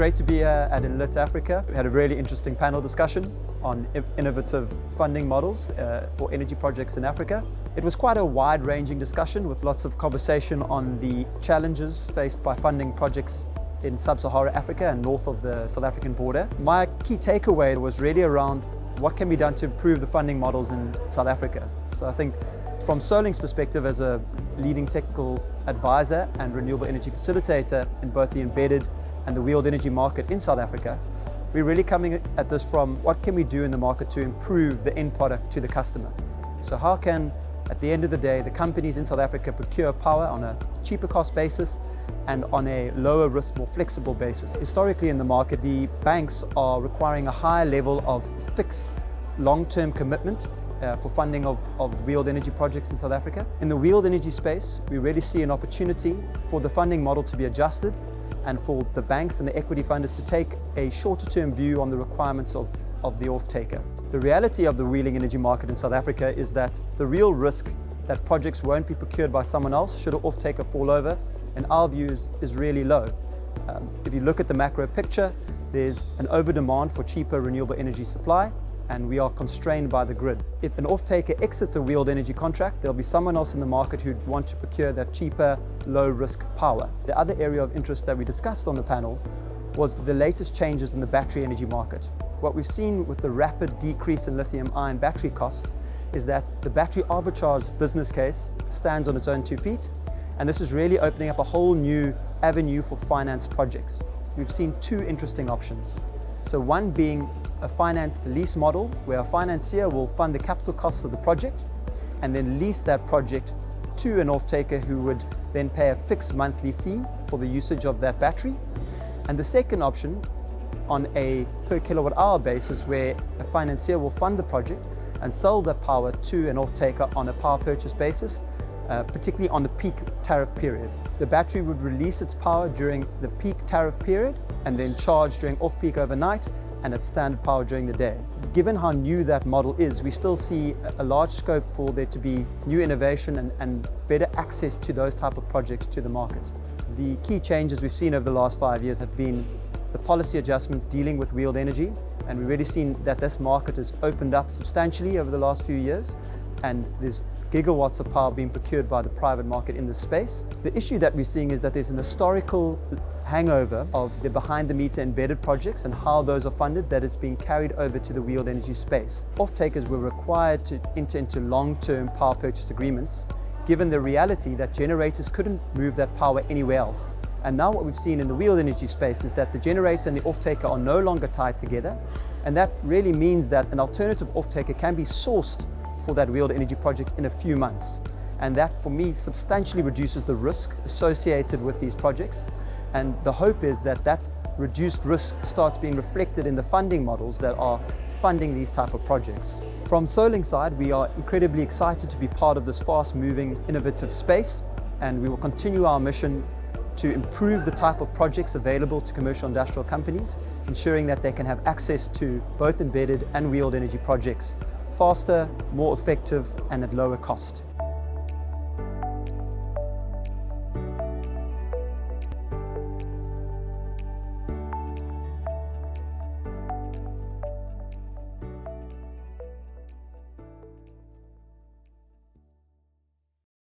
great to be here at Enlit Africa. We had a really interesting panel discussion on innovative funding models for energy projects in Africa. It was quite a wide-ranging discussion with lots of conversation on the challenges faced by funding projects in sub-Saharan Africa and north of the South African border. My key takeaway was really around what can be done to improve the funding models in South Africa. So I think from SOLINK's perspective as a leading technical advisor and renewable energy facilitator in both the embedded and the wheeled energy market in South Africa, we're really coming at this from what can we do in the market to improve the end product to the customer. So how can, at the end of the day, the companies in South Africa procure power on a cheaper cost basis and on a lower risk, more flexible basis. Historically in the market, the banks are requiring a higher level of fixed long-term commitment for funding of wheeled energy projects in South Africa. In the wheeled energy space, we really see an opportunity for the funding model to be adjusted and for the banks and the equity funders to take a shorter-term view on the requirements of the off-taker. The reality of the wheeling energy market in South Africa is that the real risk that projects won't be procured by someone else should an off-taker fall over, in our view, is really low. If you look at the macro picture, there's an over-demand for cheaper renewable energy supply, and we are constrained by the grid. If an off-taker exits a wheeled energy contract, there'll be someone else in the market who'd want to procure that cheaper, low-risk power. The other area of interest that we discussed on the panel was the latest changes in the battery energy market. What we've seen with the rapid decrease in lithium-ion battery costs is that the battery arbitrage business case stands on its own 2 feet, and this is really opening up a whole new avenue for finance projects. We've seen 2 interesting options. So one being a financed lease model where a financier will fund the capital costs of the project and then lease that project to an off-taker who would then pay a fixed monthly fee for the usage of that battery. And the second option, on a per kilowatt hour basis, where a financier will fund the project and sell the power to an off-taker on a power purchase basis, particularly on the peak tariff period. The battery would release its power during the peak tariff period and then charge during off-peak overnight and at standard power during the day. Given how new that model is, we still see a large scope for there to be new innovation and better access to those type of projects to the market. The key changes we've seen over the last 5 years have been the policy adjustments dealing with wheeled energy, and we've really seen that this market has opened up substantially over the last few years, and there's gigawatts of power being procured by the private market in this space. The issue that we're seeing is that there's an historical hangover of the behind-the-meter embedded projects and how those are funded that is being carried over to the wheeled energy space. Off-takers were required to enter into long-term power purchase agreements, given the reality that generators couldn't move that power anywhere else. And now what we've seen in the wheeled energy space is that the generator and the off-taker are no longer tied together, and that really means that an alternative off-taker can be sourced for that wheeled energy project in a few months. And that, for me, substantially reduces the risk associated with these projects. And the hope is that that reduced risk starts being reflected in the funding models that are funding these type of projects. From SOLINK's side, we are incredibly excited to be part of this fast-moving, innovative space, and we will continue our mission to improve the type of projects available to commercial industrial companies, ensuring that they can have access to both embedded and wheeled energy projects faster, more effective, and at lower cost.